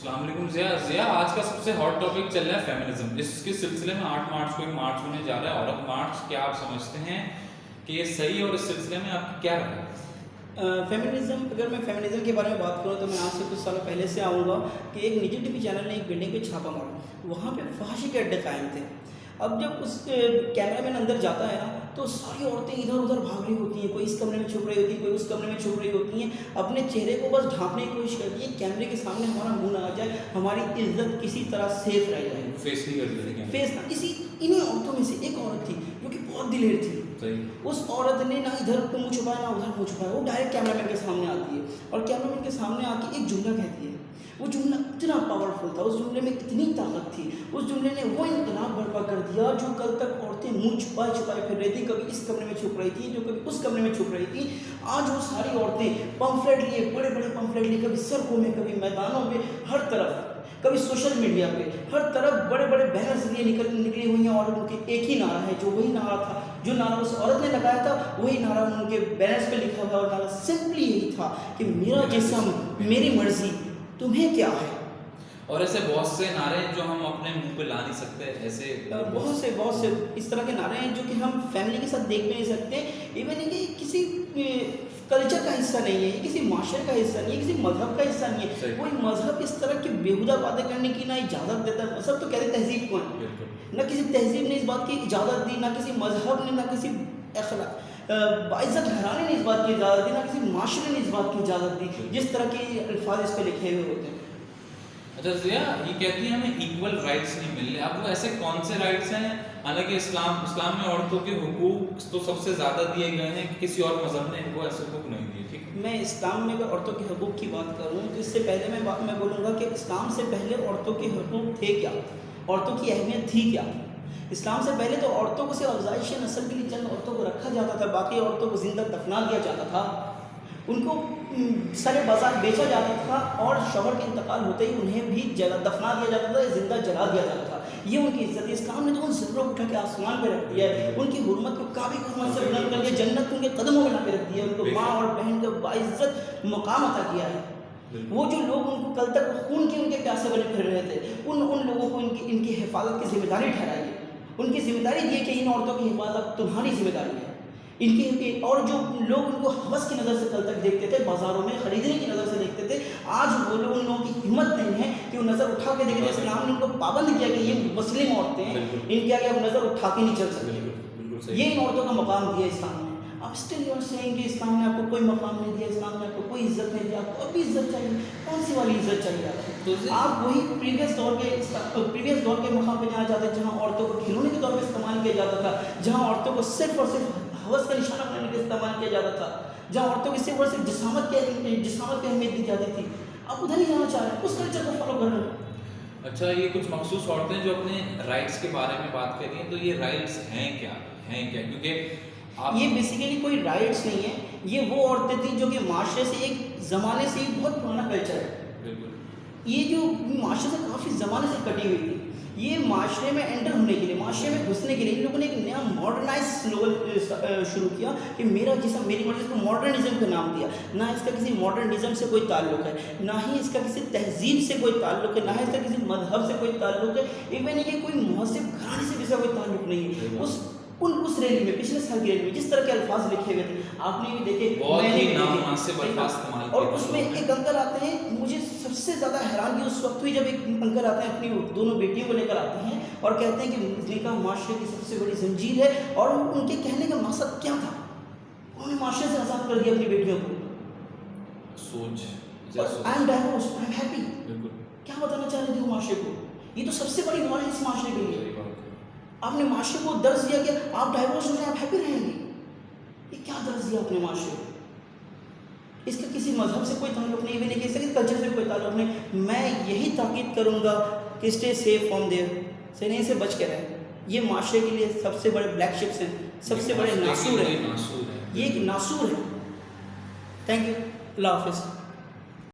السلام علیکم ضیاء آج کا سب سے ہاٹ ٹاپک چل رہا ہے فیمنزم. اس کے سلسلے میں 8 مارچ کو ایک مارچ ہونے جا رہا ہے, عورت مارچ. کیا آپ سمجھتے ہیں کہ یہ صحیح ہے, اور اس سلسلے میں آپ کی کیا رائے ہے؟ فیمنزم, اگر میں فیمنزم کے بارے میں بات کروں تو میں آج سے کچھ سالوں پہلے سے آؤں گا کہ ایک نجی ٹی وی چینل نے ایک بلڈنگ پہ چھاپا مارا, وہاں پہ فحاشی کے اڈے قائم تھے. اب جب اس کیمرہ مین اندر جاتا ہے نا تو ساری عورتیں ادھر ادھر بھاگ رہی ہوتی ہیں, کوئی اس کمرے میں چھپ رہی ہوتی ہے, کوئی اس کمرے میں چھپ رہی ہوتی ہیں, اپنے چہرے کو بس ڈھانپنے کی کوشش کرتی ہیں کیمرے کے سامنے ہمارا منہ نہ آ جائے, ہماری عزت کسی طرح سیف رہ جائے. فیس نہیں کر رہی فیس نہ کسی انہیں عورتوں میں سے ایک عورت تھی جو کہ بہت دلیر تھی. اس عورت نے نہ ادھر کو منہ چھپایا نہ ادھر منہ چھپایا, وہ ڈائریکٹ کیمرہ مین کے سامنے آتی ہے اور کیمرہ مین کے سامنے آ کے ایک جملہ کہتی ہے. وہ جملہ اتنا پاورفل تھا, اس جملے میں اتنی طاقت تھی, اس جملے نے وہ انقلاب برپا کر دیا جو کل تک عورتیں منہ چھپائے چھپائے پھر رہی تھی, کبھی اس کمرے میں چھپ رہی تھی, جو کبھی اس کمرے میں چھپ رہی تھی. آج وہ ساری عورتیں پمفلیٹ لیے, بڑے بڑے پمفلیٹ لیے, کبھی سڑکوں میں, کبھی میدانوں میں, ہر طرف, کبھی سوشل میڈیا پہ, ہر طرف بڑے بڑے بینرز لیے نکلی ہوئی ہیں. اور ان کے ایک ہی نعرہ ہے, جو وہی نعرہ تھا جو نعرہ اس عورت نے لگایا تھا, وہی نعرہ ان کے بینرز پہ لکھا ہوا. اور نعرہ سمپلی یہی تھا کہ میرا جسم میری مرضی, تمہیں کیا ہے. اور ایسے بہت سے نعرے ہیں جو ہم اپنے منہ پہ لا نہیں سکتے, ایسے بہت سے اس طرح کے نعرے ہیں جو کہ ہم فیملی کے ساتھ دیکھ بھی نہیں سکتے. ایون کہ کسی کلچر کا حصہ نہیں ہے, یہ کسی معاشرے کا حصہ نہیں ہے, کسی مذہب کا حصہ نہیں ہے. کوئی مذہب اس طرح کی بےہودہ باتیں کرنے کی نہ اجازت دیتا ہے. مذہب تو کہتے ہیں تہذیب کو ہے, نہ کسی تہذیب نے اس بات کی اجازت دی, نہ کسی مذہب نے, نہ کسی باعزت گھرانے نے اس بات کی اجازت دی, نہ کسی معاشرے نے اس بات کی اجازت دی, جس طرح کے الفاظ اس پہ لکھے ہوئے ہوتے ہیں. اچھا ضیاء, یہ کہتی ہیں ہمیں ایکول رائٹس نہیں مل رہے. اب وہ ایسے کون سے رائٹس ہیں, حالانکہ اسلام میں عورتوں کے حقوق تو سب سے زیادہ دیے گئے ہیں, کسی اور مذہب نے ان کو ایسے حقوق نہیں دیے. ٹھیک, میں اسلام میں اگر عورتوں کے حقوق کی بات کروں تو اس سے پہلے میں بولوں گا کہ اسلام سے پہلے عورتوں کے حقوق تھے کیا, عورتوں کی اہمیت تھی کیا. اسلام سے پہلے تو عورتوں کو صرف افزائش نسل کے لیے چند عورتوں کو رکھا جاتا تھا, باقی عورتوں کو زندہ دفنا دیا جاتا تھا, ان کو سر بازار بیچا جاتا تھا, اور شوہر کے انتقال ہوتے ہی انہیں بھی دفنا دیا جاتا تھا, زندہ جلا دیا جاتا تھا. یہ ان کی عزت ہے. اسلام نے تو ان ضروروں کو اٹھا کے آسمان پہ رکھ دیا ہے, ان کی حرمت کو کعبے کی حرمت سے بلند کر کے جنت ان کے قدموں میں لا کے رکھ دیا ہے, ان کو ماں اور بہن کا باعزت مقام عطا کیا ہے. وہ جو لوگ ان کو کل تک خون کے ان کے پیاسے بنے پھر رہے تھے, ان لوگوں کو ان کی حفاظت کی ذمہ داری ٹھہرائی ہے. ان کی ذمہ داری یہ کہ ان عورتوں کی حفاظت تمہاری ذمہ داری ہے. ان کی اور جو لوگ ان کو حوث کی نظر سے کل تک دیکھتے تھے, بازاروں میں خریدنے کی نظر سے دیکھتے تھے, آج وہ لوگ, ان لوگوں کی ہمت نہیں ہے کہ وہ نظر اٹھا کے دیکھیں. اسلام نے ان کو پابند کیا کہ یہ مسلم عورتیں ہیں, ان کے آگے اب نظر اٹھا کے نہیں چل سکتے. یہ ان عورتوں کا مقام دیا اسلام نے. اب اسٹل یو آر سیئنگ کہ اسلام نے آپ کو کوئی مقام نہیں دیا, اسلام نے آپ کو کوئی عزت نہیں دیا. آپ کو ابھی عزت چاہیے, کون سی والی عزت چاہیے؟ آپ وہی پریویس دور کے مقام پہ جانا چاہتے ہیں جہاں عورتوں کو کھلونے کے طور پہ استعمال کیا جاتا تھا, جہاں عورتوں کو صرف اور صرف حوث کا نشانہ بنانے کے استعمال کیا جاتا تھا, جہاں عورتوں کی صرف اور صرف جسامت کی اہمیت دی جاتی تھی. آپ ادھر ہی جانا چاہ رہے ہیں, اس کلچر کو فالو کر رہے ہیں. اچھا, یہ کچھ مخصوص عورتیں جو اپنے رائٹس کے بارے میں بات کر رہی ہیں, تو یہ رائٹس ہیں کیا, کیونکہ یہ بیسیکلی کوئی رائٹس نہیں ہے. یہ وہ عورتیں تھیں جو کہ معاشرے سے ایک زمانے سے ایک بہت پرانا کلچر ہے. بالکل, یہ جو معاشرے سے کافی زمانے سے کٹی ہوئی تھی, یہ معاشرے میں انٹر ہونے کے لیے, معاشرے میں گھسنے کے لیے ان لوگوں نے ایک نیا ماڈرنائز سلوگن شروع کیا کہ میرا جسم میری مرضی. اس کو ماڈرنزم کا نام دیا. نہ اس کا کسی ماڈرنزم سے کوئی تعلق ہے, نہ ہی اس کا کسی تہذیب سے کوئی تعلق ہے, نہ ہی اس کا کسی مذہب سے کوئی تعلق ہے, ایون یہ کوئی مہذب گھرانے سے بھی اس کا کوئی تعلق نہیں ہے. اس ریلی میں, پچھلے سال کی ریلی میں جس طرح کے الفاظ لکھے ہوئے تھے, آپ نے بھی دیکھے, میں نے بھی دیکھے, اور اس میں ایک انکل آتے ہیں. مجھے سب سے زیادہ حیرانگی اس وقت ہوئی جب ایک انکل آتے ہیں, اپنی دونوں بیٹیوں کو لے کر آتے ہیں اور کہتے ہیں کہ نکاح معاشرے کی سب سے بڑی زنجیر ہے. اور ان کے کہنے کا مقصد کیا تھا؟ انہوں نے معاشرے سے آزاد کر دیا اپنی بیٹیوں کو. I am divorce, I am happy. کیا بتانا چاہ رہے تھے وہ معاشرے کو؟ یہ تو سب سے بڑی نالج اس معاشرے کے لیے. آپ نے معاشرے کو درس دیا کہ آپ ڈائیورس ہو جائیں, آپ ہیپی رہیں گے. یہ کیا درس دیا آپ نے معاشرے کو؟ اس کا کسی مذہب سے کوئی تعلق نہیں, بھی نہیں کہہ سکتے, کلچر سے کوئی تعلق نہیں. میں یہی تاکید کروں گا کہ اسٹے سیف فرام دیئر, سے سے بچ کے رہیں. یہ معاشرے کے لیے سب سے بڑے بلیک شپس ہیں, سب سے بڑے ناسور ہیں. یہ ایک ناسور ہے. تھینک یو, اللہ حافظ.